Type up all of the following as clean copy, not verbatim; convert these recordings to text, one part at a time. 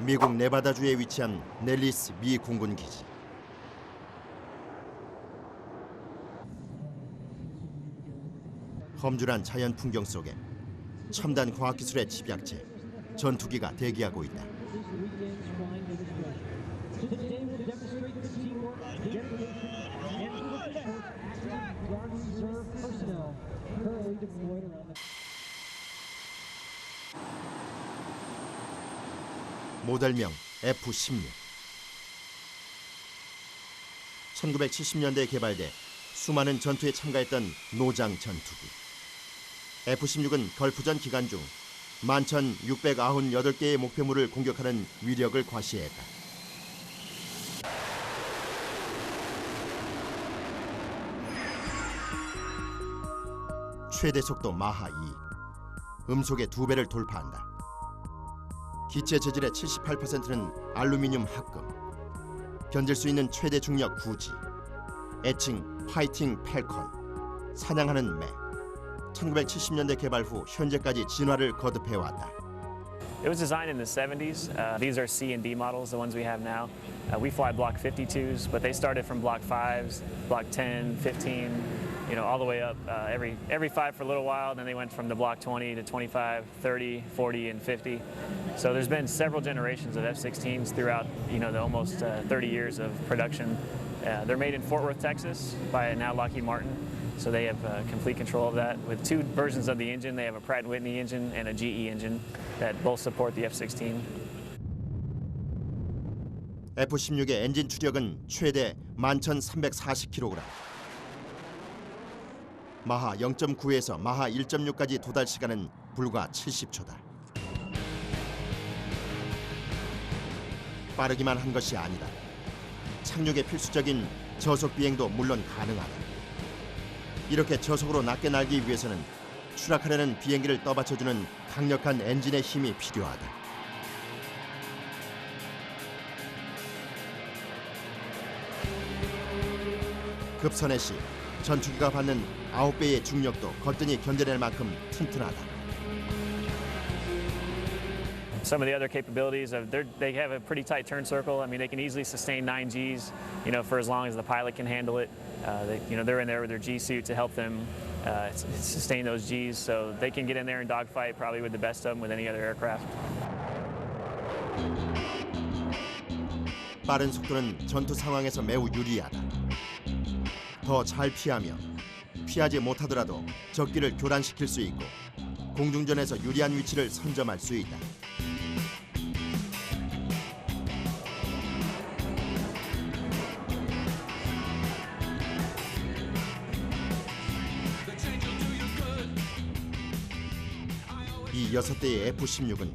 미국 네바다주에 위치한 넬리스 미 공군 기지. 험준한 자연 풍경 속에 첨단 과학기술의 집약체 전투기가 대기하고 있다. 모델명 F-16. 1970년대에 개발돼 수많은 전투에 참가했던 노장 전투기. F-16은 걸프전 기간 중 11,698개의 목표물을 공격하는 위력을 과시했다. 최대 속도 마하 2, 음속의 2배를 돌파한다. 기체 재질의 78%는 알루미늄 합금. 견딜 수 있는 최대 중력 9G. 애칭 파이팅 팰컨, 사냥하는 매. 1970년대 개발 후 현재까지 진화를 거듭해왔다. It was designed in the 70s. These are C and D models, the ones we have now. We fly Block 52s, but they started from Block 5s, Block 10, 15, all the way up, every 5 for a little while. Then they went from the Block 20 to 25, 30, 40, and 50. So there's been several generations of F-16s throughout, the almost 30 years of production. They're made in Fort Worth, Texas, by now Lockheed Martin. So they have complete control of that. With 2 versions of the engine, they have a Pratt & Whitney engine and a GE engine that both support the F-16. F-16의 엔진 추력은 최대 11,340kg. 마하 0.9에서 마하 1.6까지 도달 시간은 불과 70초다. 빠르기만 한 것이 아니다. 착륙에 필수적인 저속 비행도 물론 가능하다. 이렇게 저속으로 낮게 날기 위해서는 추락하려는 비행기를 떠받쳐주는 강력한 엔진의 힘이 필요하다. 급선회 시 전투기가 받는 9배의 중력도 거뜬히 견뎌낼 만큼 튼튼하다. Some of the other capabilities they have a pretty tight turn circle. I mean, they can easily sustain 9 Gs, for as long as the pilot can handle it. They're in there with their G suit to help them sustain those Gs, so they can get in there and dogfight probably with the best of them with any other aircraft. 빠른 속도는 전투 상황에서 매우 유리하다. 더 잘 피하며 피하지 못하더라도 적기를 교란시킬 수 있고 공중전에서 유리한 위치를 선점할 수 있다. 이 6대의 F-16은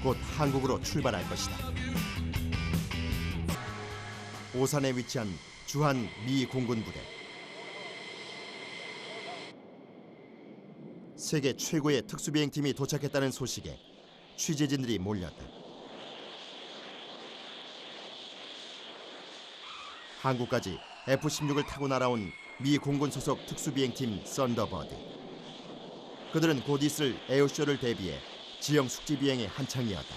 곧 한국으로 출발할 것이다. 오산에 위치한 주한 미 공군 부대. 세계 최고의 특수비행팀이 도착했다는 소식에 취재진들이 몰렸다. 한국까지 F-16을 타고 날아온 미 공군 소속 특수비행팀 썬더버드. 그들은 곧 있을 에어쇼를 대비해 지형 숙지 비행에 한창이었다.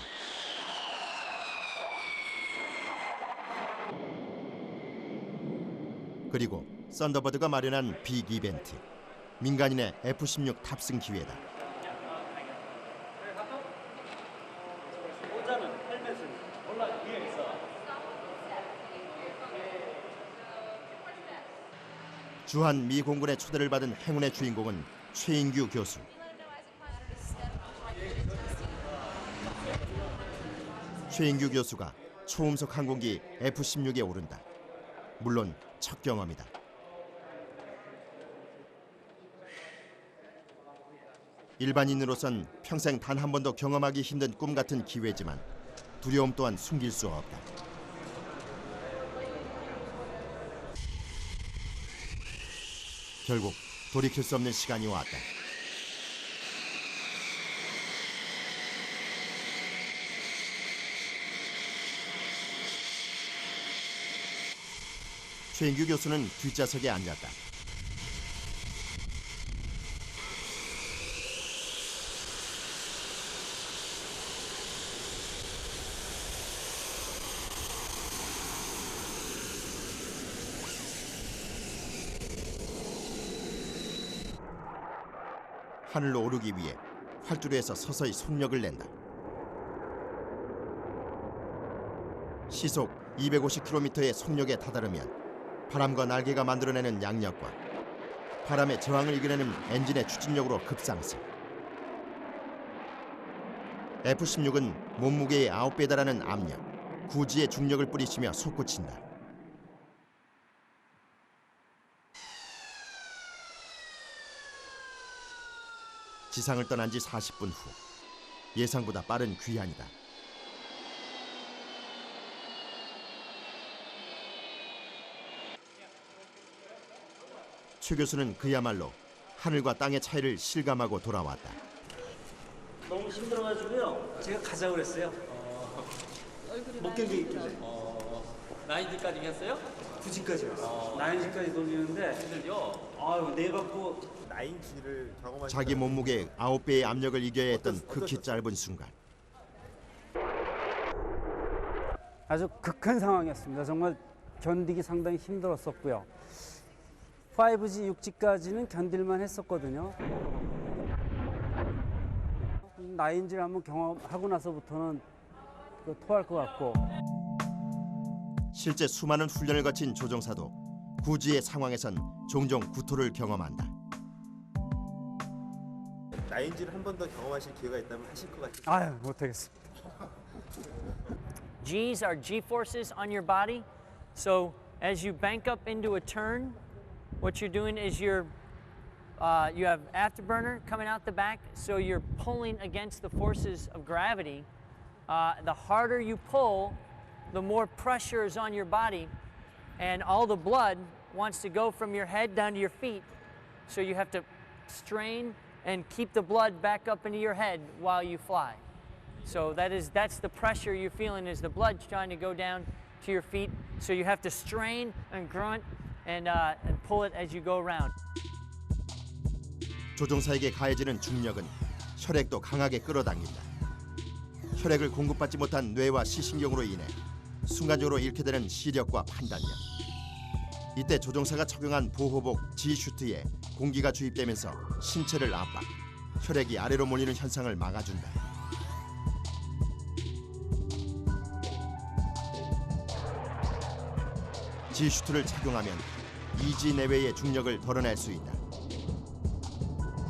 그리고 썬더버드가 마련한 빅 이벤트. 민간인의 F-16 탑승 기회다. 주한 미 공군의 초대를 받은 행운의 주인공은 최인규 교수. 최인규 교수가 초음속 항공기 F-16에 오른다. 물론 첫 경험이다. 일반인으로선 평생 단 한 번도 경험하기 힘든 꿈 같은 기회지만 두려움 또한 숨길 수 없다. 결국 돌이킬 수 없는 시간이 왔다. 최인규 교수는 뒷좌석에 앉았다. 하늘로 오르기 위해 활주로에서 서서히 속력을 낸다. 시속 250km의 속력에 다다르면 바람과 날개가 만들어내는 양력과 바람의 저항을 이겨내는 엔진의 추진력으로 급상승. F-16은 몸무게의 9배에 달하는 압력, 구지의 중력을 뿌리치며 솟구친다. 지상을 떠난 지 40분 후, 예상보다 빠른 귀환이다. 최 교수는 그야말로 하늘과 땅의 차이를 실감하고 돌아왔다. 너무 힘들어가지고요. 제가 가자고 그랬어요. 못 견디겠길래. 9G까지 했어요? 9G까지요. 9G까지 돌리는데 힘들죠? 아유 내 갖고 9G를 경험하신 자기 몸무게의 9배의 압력을 이겨야 했던 극히 짧은 순간. 아주 극한 상황이었습니다. 정말 견디기 상당히 힘들었었고요. 5G, 6G까지는 견딜만 했었거든요. 9G를 한번 경험하고 나서부터는 토할 것 같고. 실제 수많은 훈련을 거친 조종사도 구지의 상황에선 종종 구토를 경험한다. 9G를 한 번 더 경험하실 기회가 있다면 하실 것 같아요. 아유, 못하겠습니다. G's are G-forces on your body. So as you bank up into a turn, what you're doing is you have afterburner coming out the back, so you're pulling against the forces of gravity. The harder you pull, the more pressure is on your body, and all the blood wants to go from your head down to your feet. So you have to strain and keep the blood back up into your head while you fly. So that's the pressure you're feeling, is the blood trying to go down to your feet. So you have to strain and grunt and pull it as you go around. 조종사에게 가해지는 중력은 혈액도 강하게 끌어당긴다. 혈액을 공급받지 못한 뇌와 시신경으로 인해 순간적으로 잃게 되는 시력과 판단력. 이때 조종사가 착용한 보호복 G-슈트에 공기가 주입되면서 신체를 압박, 혈액이 아래로 몰리는 현상을 막아준다. G-슈트를 착용하면 2G 내외의 중력을 덜어낼 수 있다.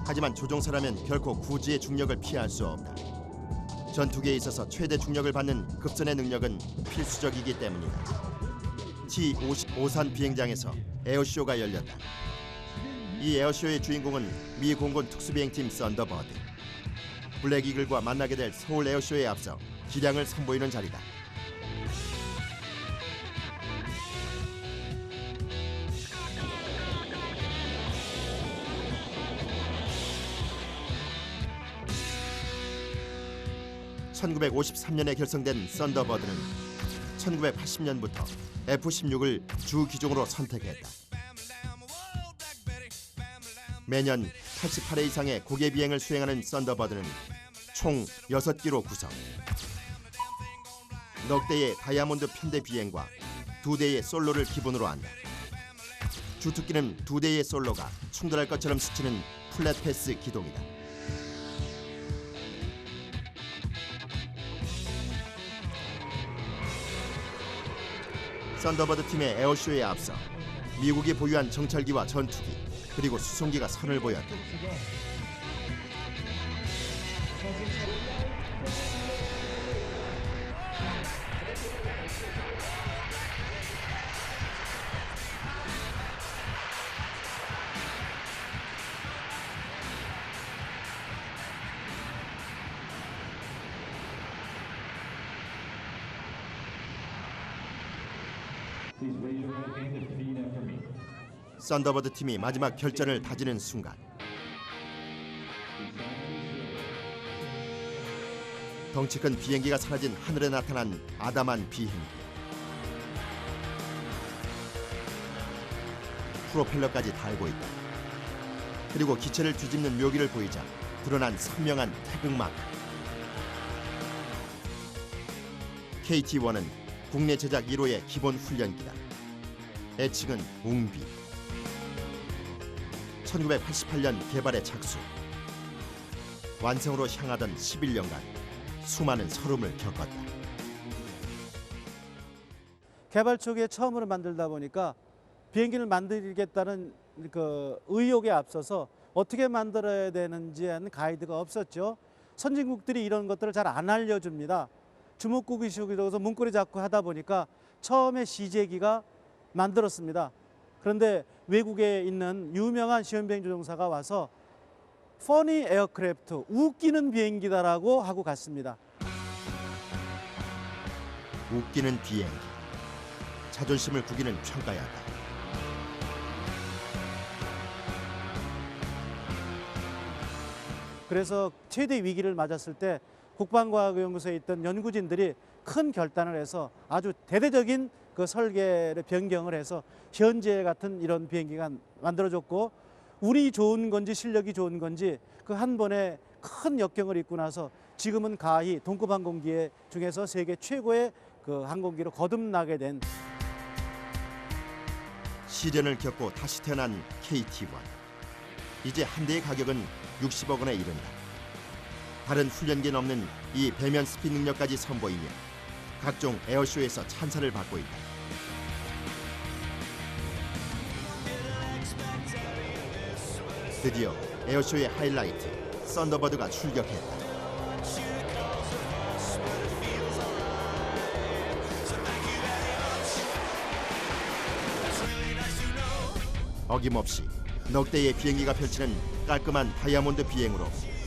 하지만 조종사라면 결코 구지의 중력을 피할 수 없다. 전투기에 있어서 최대 중력을 받는 급선의 능력은 필수적이기 때문이다. T-55산 비행장에서 에어쇼가 열렸다. 이 에어쇼의 주인공은 미 공군 특수비행팀 썬더버드. 블랙 이글과 만나게 될 서울 에어쇼에 앞서 기량을 선보이는 자리다. (1953년에) 결성된 썬더버드는 1980년부터 F-16을 주 기종으로 선택했다. 매년 88회 이상의 고개 비행을 수행하는 썬더버드는 총 6기로 구성. 넉 대의 다이아몬드 편대 비행과 2대의 솔로를 기본으로 한다. 주특기는 2대의 솔로가 충돌할 것처럼 스치는 플랫 패스 기동이다. 썬더버드 팀의 에어쇼에 앞서 미국이 보유한 정찰기와 전투기 그리고 수송기가 선을 보였다. 썬더버드 팀이 마지막 결전을 다지는 순간 덩치 큰 비행기가 사라진 하늘에 나타난 아담한 비행기. 프로펠러까지 달고 있다. 그리고 기체를 뒤집는 묘기를 보이자 드러난 선명한 태극마크. KT-1은 국내 제작 1호의 기본 훈련기다. 애칭은 웅비. 1988년 개발에 착수. 완성으로 향하던 11년간 수많은 서름을 겪었다. 개발 초기에 처음으로 만들다 보니까 비행기를 만들겠다는 그 의욕에 앞서서 어떻게 만들어야 되는지 하는 가이드가 없었죠. 선진국들이 이런 것들을 잘 안 알려줍니다. 주먹구구식으로 문고리 잡고 하다 보니까 처음에 CJ기가 만들었습니다. 그런데 외국에 있는 유명한 시험비행 조종사가 와서 퍼니 에어크래프트, 웃기는 비행기다라고 하고 갔습니다. 웃기는 비행기. 자존심을 구기는 평가였다. 그래서 최대 위기를 맞았을 때 국방과학연구소에 있던 연구진들이 큰 결단을 해서 아주 대대적인 그 설계를 변경을 해서 현재 같은 이런 비행기가 만들어졌고, 운이 좋은 건지 실력이 좋은 건지 그 한 번에 큰 역경을 입고 나서 지금은 가히 동급 항공기 중에서 세계 최고의 그 항공기로 거듭나게 된. 시련을 겪고 다시 태어난 KT-1. 이제 한 대의 가격은 60억 원에 이른다. 다른 훈련기는 없는 이 배면 스핀 능력까지 선보이며 각종 에어쇼에서 찬사를 받고 있다. 드디어 에어쇼의 하이라이트 썬더버드가 출격했다. 어김없이 넉 대의 비행기가 펼치는 깔끔한 다이아몬드 비행으로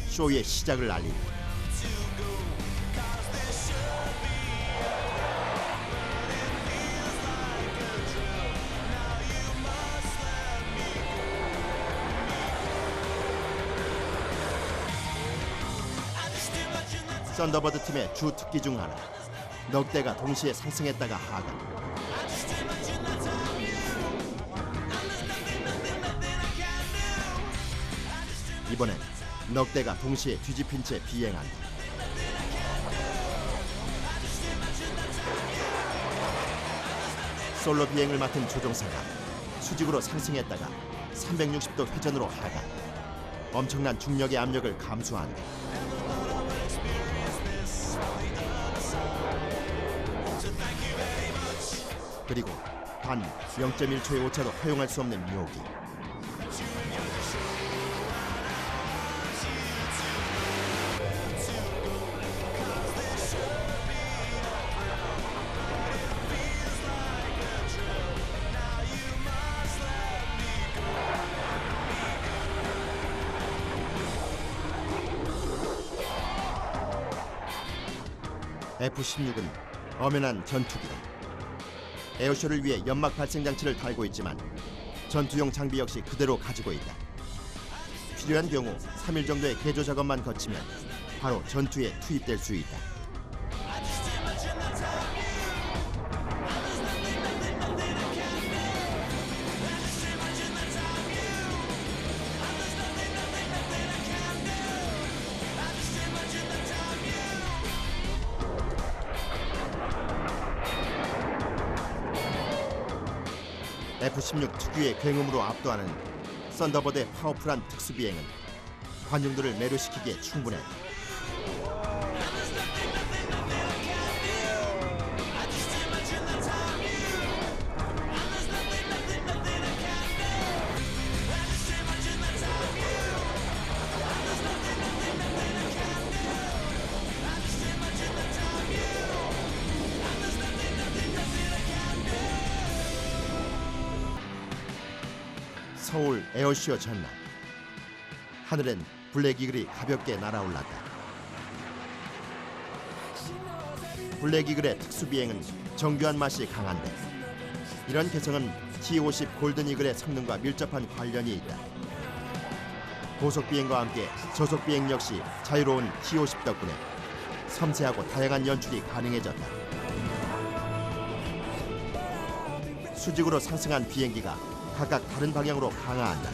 쇼의 시작을 알린다. 썬더버드 팀의 주 특기 중 하나, 넉 대가 동시에 상승했다가 하강. 이번엔 넉 대가 동시에 뒤집힌 채 비행한다. 솔로 비행을 맡은 조종사가 수직으로 상승했다가 360도 회전으로 하강. 엄청난 중력의 압력을 감수한다. 그리고 단 0.1초의 오차도 허용할 수 없는 묘기. F-16은 엄연한 전투기다. 에어쇼를 위해 연막 발생 장치를 달고 있지만 전투용 장비 역시 그대로 가지고 있다. 필요한 경우 3일 정도의 개조 작업만 거치면 바로 전투에 투입될 수 있다. F-16 특유의 굉음으로 압도하는 썬더버드의 파워풀한 특수비행은 관중들을 매료시키기에 충분했다. 서울 에어쇼 전날, 하늘엔 블랙 이글이 가볍게 날아올랐다. 블랙 이글의 특수 비행은 정교한 맛이 강한데 이런 개성은 T-50 골든 이글의 성능과 밀접한 관련이 있다. 고속 비행과 함께 저속 비행 역시 자유로운 T-50 덕분에 섬세하고 다양한 연출이 가능해졌다. 수직으로 상승한 비행기가 각각 다른 방향으로 강화한다.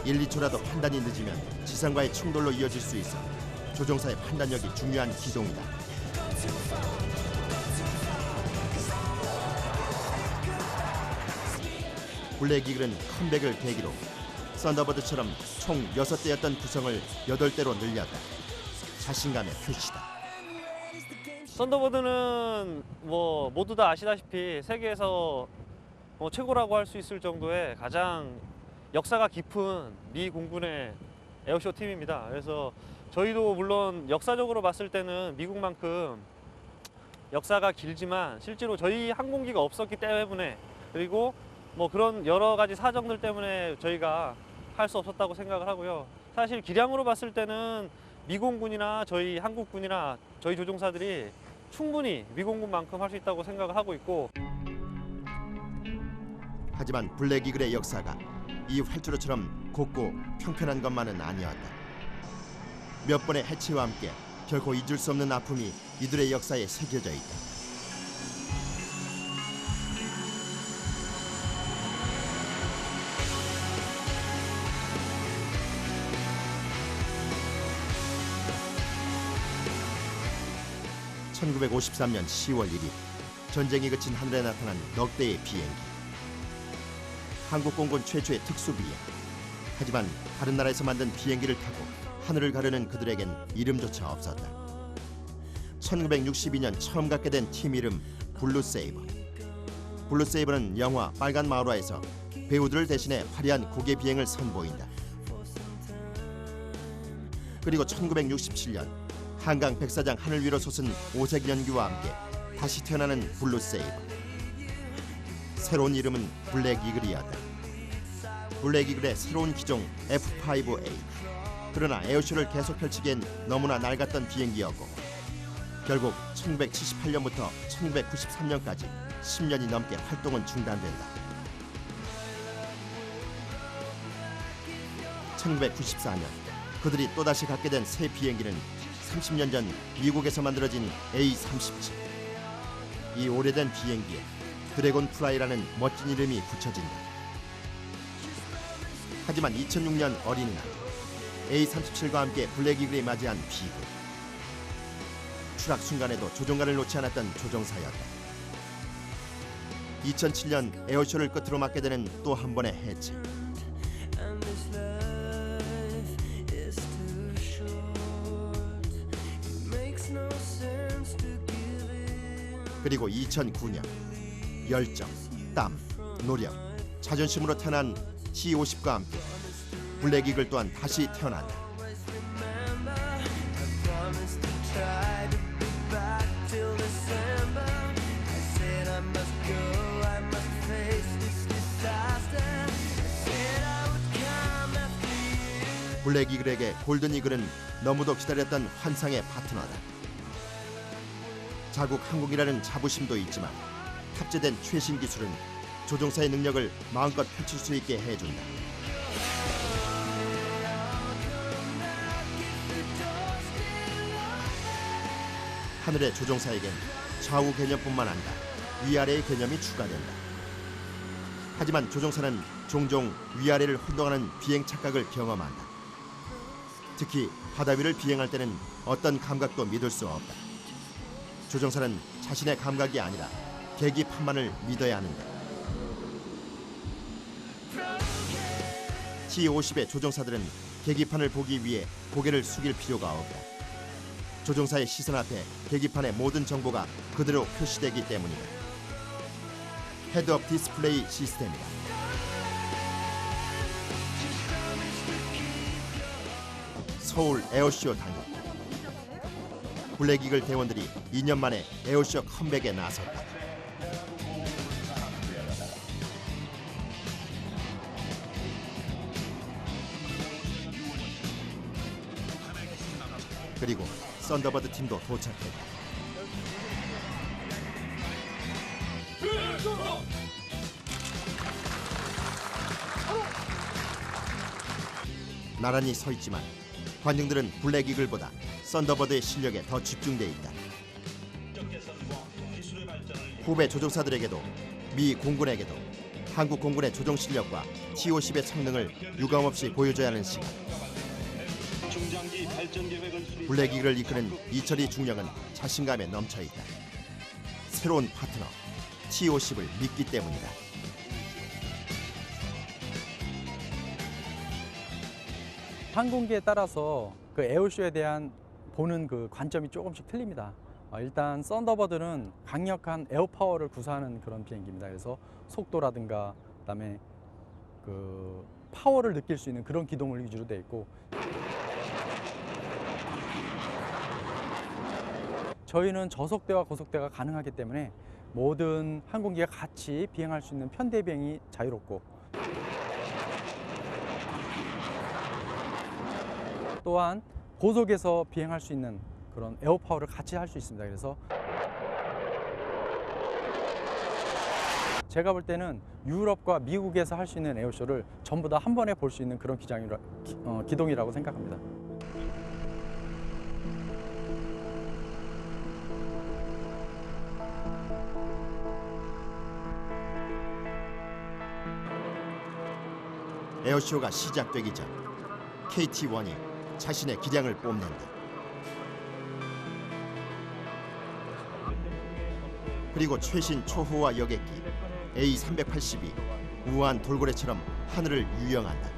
1, 2초라도 판단이 늦으면 지상과의 충돌로 이어질 수 있어 조종사의 판단력이 중요한 기동이다. 블랙 이글은 컴백을 계기로 썬더버드처럼 총 6대였던 구성을 8대로 늘렸다. 자신감의 표시다. 썬더버드는 뭐 모두 다 아시다시피 세계에서 최고라고 할 수 있을 정도의 가장 역사가 깊은 미 공군의 에어쇼 팀입니다. 그래서 저희도 물론 역사적으로 봤을 때는 미국만큼 역사가 길지만 실제로 저희 항공기가 없었기 때문에, 그리고 뭐 그런 여러 가지 사정들 때문에 저희가 할 수 없었다고 생각을 하고요. 사실 기량으로 봤을 때는 미공군이나 저희 한국군이나 저희 조종사들이 충분히 미공군만큼 할 수 있다고 생각을 하고 있고, 하지만 블랙 이글의 역사가 이 활주로처럼 곱고 평평한 것만은 아니었다. 몇 번의 해치와 함께 결코 잊을 수 없는 아픔이 이들의 역사에 새겨져 있다. (1953년 10월 1일) 전쟁이 그친 하늘에 나타난 넉 대의 비행기. 한국 공군 최초의 특수 비행. 하지만 다른 나라에서 만든 비행기를 타고 하늘을 가르는 그들에겐 이름조차 없었다. 1962년 처음 갖게 된 팀 이름 블루세이버. 블루세이버는 영화 빨간 마우라에서 배우들을 대신해 화려한 고개 비행을 선보인다. 그리고 1967년 한강 백사장 하늘 위로 솟은 오색 연기와 함께 다시 태어나는 블루세이버. 새로운 이름은 블랙 이글이었다. 블랙 이글의 새로운 기종 F-5A. 그러나 에어쇼를 계속 펼치기엔 너무나 낡았던 비행기였고 결국 1978년부터 1993년까지 10년이 넘게 활동은 중단된다. 1994년 그들이 또다시 갖게 된 새 비행기는 30년 전 미국에서 만들어진 A-37. 이 오래된 비행기에 드래곤 플라이라는 멋진 이름이 붙여진다. 하지만 2006년 어린이날 A-37과 함께 블랙 이글이 맞이한 비극. 추락 순간에도 조종관을 놓지 않았던 조종사였다. 2007년 에어쇼를 끝으로 맞게 되는 또 한 번의 해체. 그리고 2009년 열정, 땀, 노력, 자존심으로 태어난 T-50과 함께 블랙 이글 또한 다시 태어난다. 블랙 이글에게 골든 이글은 너무도 기다렸던 환상의 파트너다. 자국 항공이라는 자부심도 있지만 탑재된 최신 기술은 조종사의 능력을 마음껏 펼칠 수 있게 해준다. 하늘의 조종사에겐 좌우 개념뿐만 아니라 위아래의 개념이 추가된다. 하지만 조종사는 종종 위아래를 혼동하는 비행 착각을 경험한다. 특히 바다 위를 비행할 때는 어떤 감각도 믿을 수 없다. 조종사는 자신의 감각이 아니라 계기판만을 믿어야 하는데 T-50의 조종사들은 계기판을 보기 위해 고개를 숙일 필요가 없다. 조종사의 시선 앞에 계기판의 모든 정보가 그대로 표시되기 때문이다. 헤드업 디스플레이 시스템이다. 서울 에어쇼 당일 블랙 이글 대원들이 2년 만에 에어쇼 컴백에 나섰다. 그리고 썬더버드 팀도 도착했다. 나란히 서 있지만 관중들은 블랙 이글보다 썬더버드의 실력에 더 집중돼 있다. 후배 조종사들에게도 미 공군에게도 한국 공군의 조종 실력과 T-50의 성능을 유감없이 보여줘야 하는 시간. 블랙 이글을 이끄는 이철희 중령은 자신감에 넘쳐 있다. 새로운 파트너 T-50을 믿기 때문이다. 항공기에 따라서 그 에어쇼에 대한 보는 그 관점이 조금씩 틀립니다. 일단 썬더버드는 강력한 에어파워를 구사하는 그런 비행기입니다. 그래서 속도라든가 그다음에 그 파워를 느낄 수 있는 그런 기동을 위주로 되어 있고, 저희는 저속대와 고속대가 가능하기 때문에 모든 항공기가 같이 비행할 수 있는 편대 비행이 자유롭고, 또한 고속에서 비행할 수 있는 그런 에어파워를 같이 할 수 있습니다. 그래서 제가 볼 때는 유럽과 미국에서 할 수 있는 에어쇼를 전부 다 한 번에 볼 수 있는 그런 기동이라고 생각합니다. 에어쇼가 시작되기 전 KT-1이 자신의 기량을 뽐낸다. 그리고 최신 초호화 여객기 A380이 우아한 돌고래처럼 하늘을 유영한다.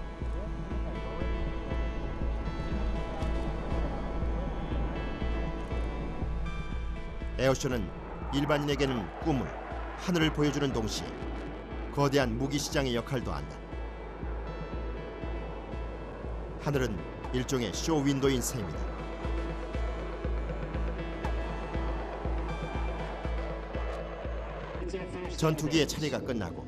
에어쇼는 일반인에게는 꿈을, 하늘을 보여주는 동시에 거대한 무기 시장의 역할도 한다. 하늘은 일종의 쇼 윈도인 셈이다. 전투기의 차례가 끝나고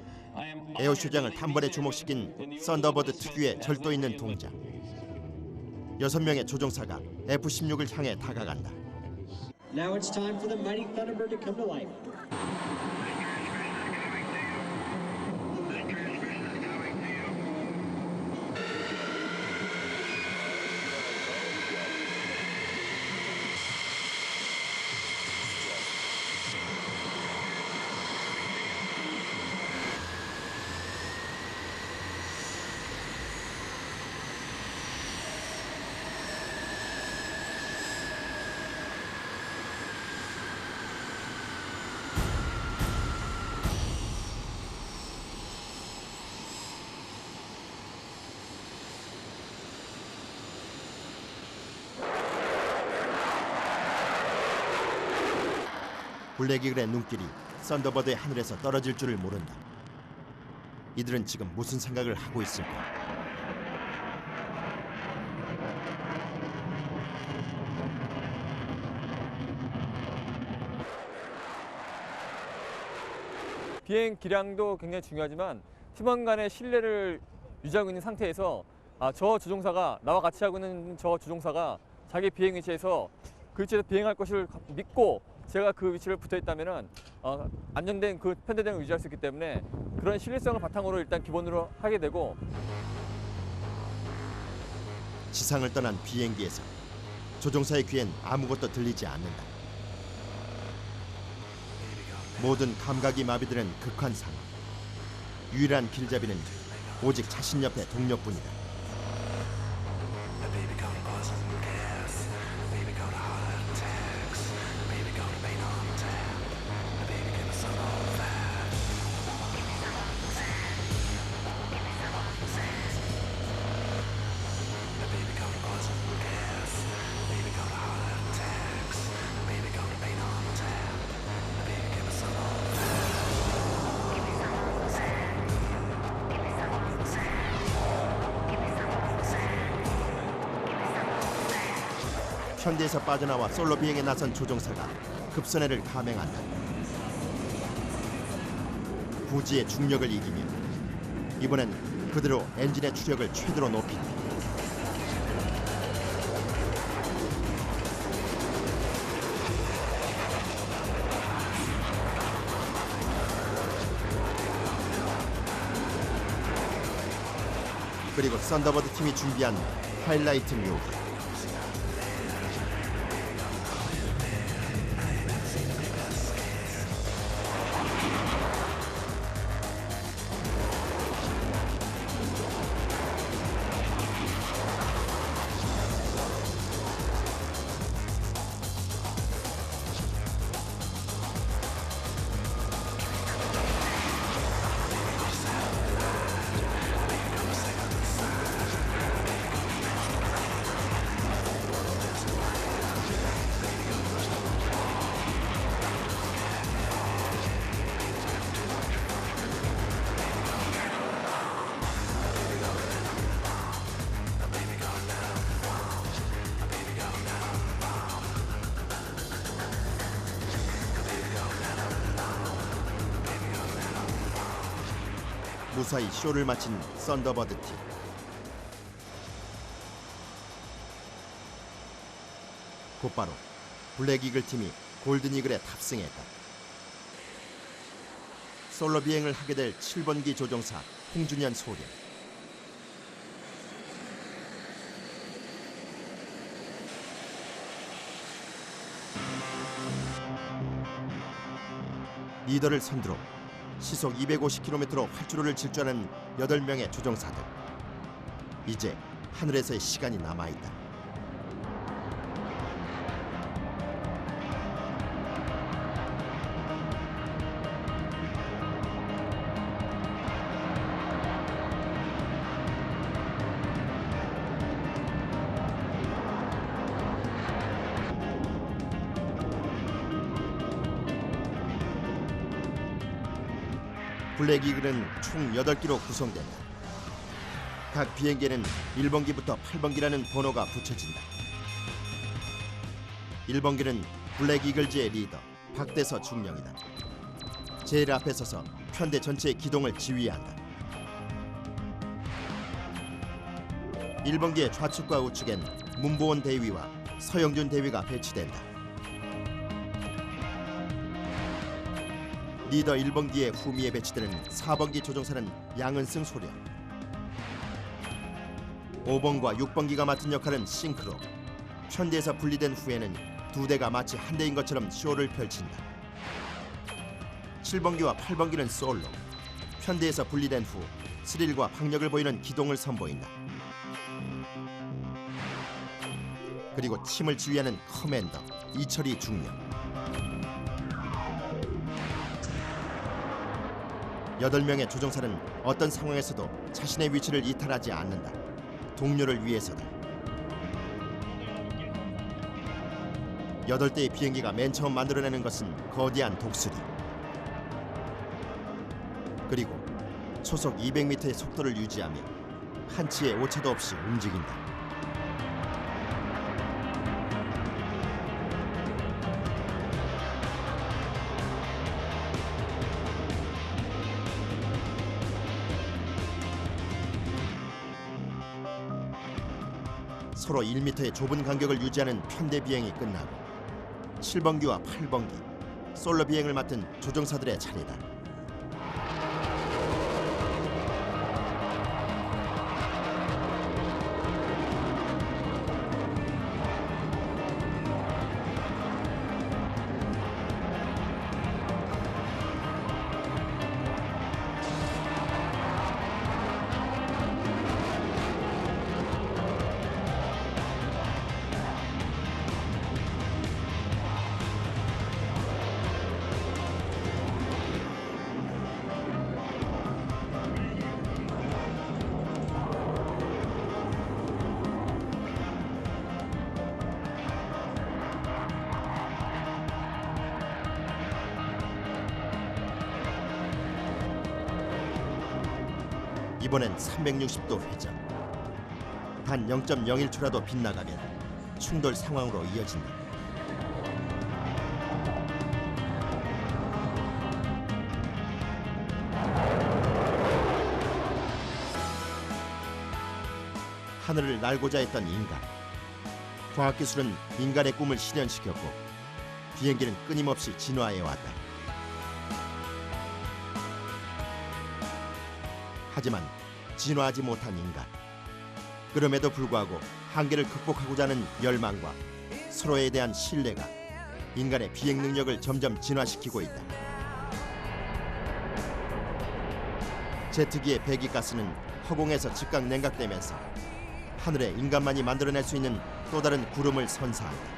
에어쇼장을 단번에 주목시킨 썬더버드 특유의 절도 있는 동작. 6명의 조종사가 F-16을 향해 다가간다. Now it's time for the mighty Thunderbird to come to life. 블랙이글의 눈길이 썬더버드의 하늘에서 떨어질 줄을 모른다. 이들은 지금 무슨 생각을 하고 있을까? 비행 기량도 굉장히 중요하지만 팀원 간의 신뢰를 유지하고 있는 상태에서 저 조종사가, 나와 같이 하고 있는 저 조종사가 자기 비행 위치에서 그 위치에서 비행할 것을 믿고 제가 그 위치를 붙어 있다면은 안정된 그 편대장을 유지할 수 있기 때문에 그런 신뢰성을 바탕으로 일단 기본으로 하게 되고, 지상을 떠난 비행기에서 조종사의 귀엔 아무것도 들리지 않는다. 모든 감각이 마비되는 극한 상황. 유일한 길잡이는 오직 자신 옆의 동료뿐이다. 현대에서 빠져나와 솔로 비행에 나선 조종사가 급선회를 감행한다. 부지의 중력을 이기며 이번엔 그대로 엔진의 추력을 최대로 높인다. 그리고 썬더버드 팀이 준비한 하이라이트 묘기. 무사히 쇼를 마친 썬더버드 팀. 곧바로 블랙 이글 팀이 골든 이글에 탑승했다. 솔로 비행을 하게 될 7번기 조종사 홍준현 소령. 리더를 선두로 시속 250km로 활주로를 질주하는 8명의 조종사들. 이제 하늘에서의 시간이 남아있다. 블랙 이글은 총 8기로 구성된다. 각 비행기에는 1번기부터 8번기라는 번호가 붙여진다. 1번기는 블랙 이글즈의 리더 박대서 중령이다. 제일 앞에 서서 편대 전체의 기동을 지휘한다. 1번기의 좌측과 우측엔 문보원 대위와 서영준 대위가 배치된다. 리더 1번기의 후미에 배치되는 4번기 조종사는 양은승 소령, 5번과 6번기가 맡은 역할은 싱크로, 편대에서 분리된 후에는 두 대가 마치 한 대인 것처럼 쇼를 펼친다. 7번기와 8번기는 솔로, 편대에서 분리된 후 스릴과 박력을 보이는 기동을 선보인다. 그리고 팀을 지휘하는 커맨더 이철이 중령. 8명의 조종사는 어떤 상황에서도 자신의 위치를 이탈하지 않는다. 동료를 위해서다. 8대의 비행기가 맨 처음 만들어내는 것은 거대한 독수리. 그리고 초속 200m의 속도를 유지하며 한치의 오차도 없이 움직인다. 서로 1m의 좁은 간격을 유지하는 편대 비행이 끝나고 7번기와 8번기 솔로 비행을 맡은 조종사들의 차례다. 이번엔 360도 회전. 단 0.01초라도 빗나가면 충돌 상황으로 이어진다. 하늘을 날고자 했던 인간. 과학기술은 인간의 꿈을 실현시켰고 비행기는 끊임없이 진화해왔다. 하지만 진화하지 못한 인간. 그럼에도 불구하고 한계를 극복하고자 하는 열망과 서로에 대한 신뢰가 인간의 비행 능력을 점점 진화시키고 있다. 제트기의 배기가스는 허공에서 즉각 냉각되면서 하늘에 인간만이 만들어낼 수 있는 또 다른 구름을 선사한다.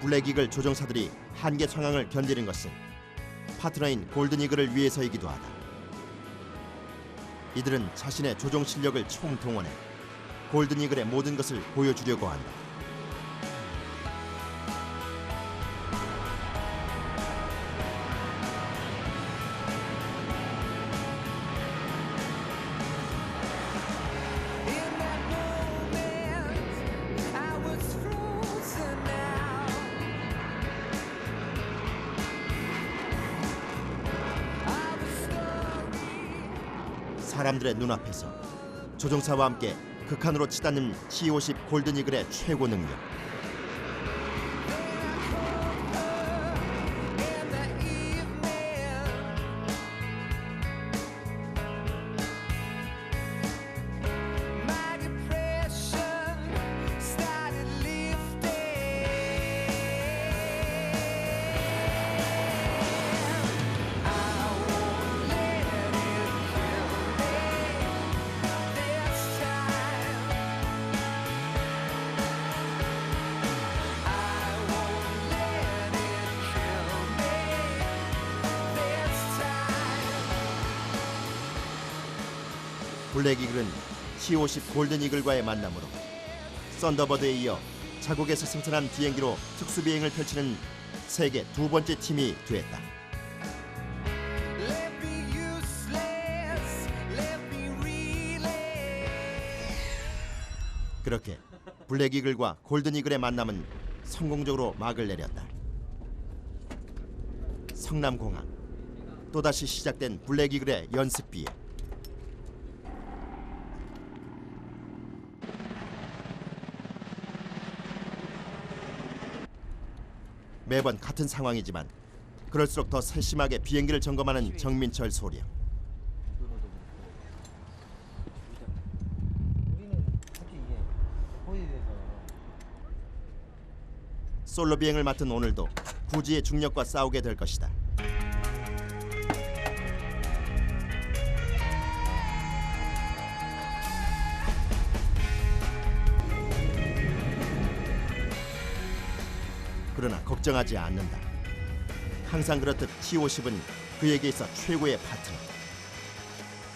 블랙 이글 조종사들이 한계 상황을 견디는 것은 파트너인 골든 이글을 위해서이기도 하다. 이들은 자신의 조종 실력을 총동원해 골든 이글의 모든 것을 보여주려고 한다. In that moment, I was free. 사람들의 눈앞에서 조종사와 함께 극한으로 치닫는 T-50 골든 이글의 최고 능력. 블랙 이글은 T-50 골든 이글과의 만남으로 썬더버드에 이어 자국에서 생산한 비행기로 특수 비행을 펼치는 세계 두 번째 팀이 됐다. 그렇게 블랙 이글과 골든 이글의 만남은 성공적으로 막을 내렸다. 성남공항, 또다시 시작된 블랙 이글의 연습 비행. 매번 같은 상황이지만 그럴수록 더 세심하게 비행기를 점검하는 정민철 소령. 솔로 비행을 맡은 오늘도 구지의 중력과 싸우게 될 것이다. 그러나 걱정하지 않는다. 항상 그렇듯 T-50은 그에게 있어 최고의 파트너.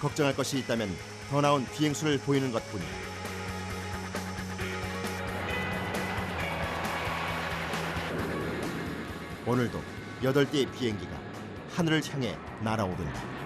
걱정할 것이 있다면 더 나은 비행수를 보이는 것뿐이다. 오늘도 8대의 비행기가 하늘을 향해 날아오른다.